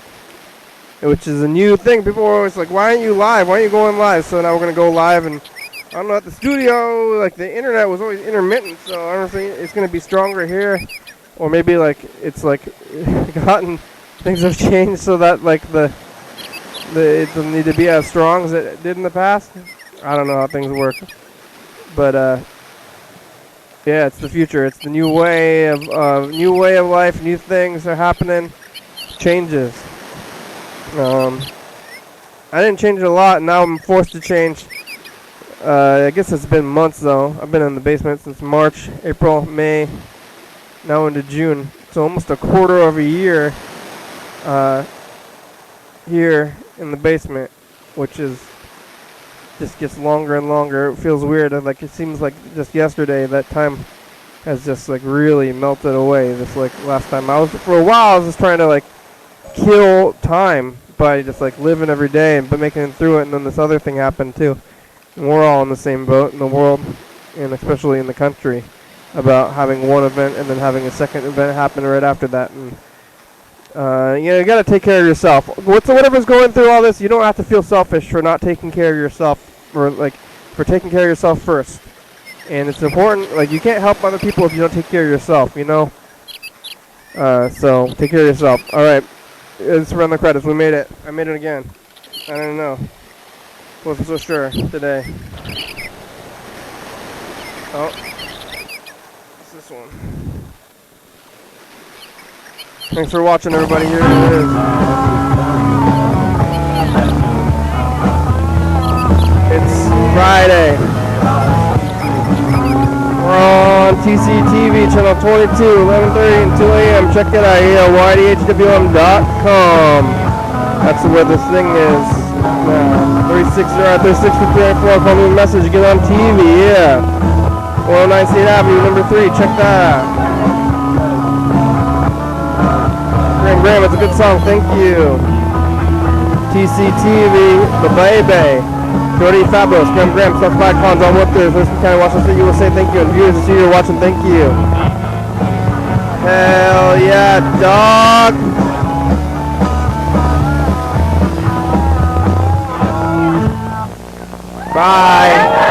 Which is a new thing. People were always like, why aren't you live? Why aren't you going live? So now we're going to go live. And I don't know, at the studio, like the internet was always intermittent. So I don't think it's going to be stronger here. Or maybe like it's like things have changed so that like it doesn't need to be as strong as it did in the past. I don't know how things work. But Yeah, it's the future. It's the new way of life. New things are happening. Changes. I didn't change a lot. Now I'm forced to change. I guess it's been months though. I've been in the basement since March, April, May, now into June. So almost a quarter of a year here in the basement, which is just gets longer and longer. It feels weird. Like it seems like just yesterday that time has just like really melted away. This like last time for a while I was just trying to like kill time by just like living every day but making it through it, and then this other thing happened too. And we're all in the same boat in the world, and especially in the country, about having one event and then having a second event happen right after that. And you got to take care of yourself. Whatever's going through all this, you don't have to feel selfish for not taking care of yourself, or like for taking care of yourself first. And it's important. Like you can't help other people if you don't take care of yourself. So take care of yourself. All right, let's run the credits. We made it. I made it again. I don't know. Wasn't so sure today. Oh, it's this one. Thanks for watching, everybody. Here it is. It's Friday. We're on TCTV, channel 22, 11:30 and 2 a.m. Check it out here at YDHWM.com. That's where this thing is. 3603-4. Call me a message. Get on TV. Yeah. 109 State Avenue, number 3. Check that out. Graham, it's a good song. Thank you. TCTV, the baby. Jody Fabulous, Graham, stuff by cons on what there's. Thurston County, Washington State. You will say thank you. And viewers, see you watching. Thank you. Hell yeah, dog. Bye.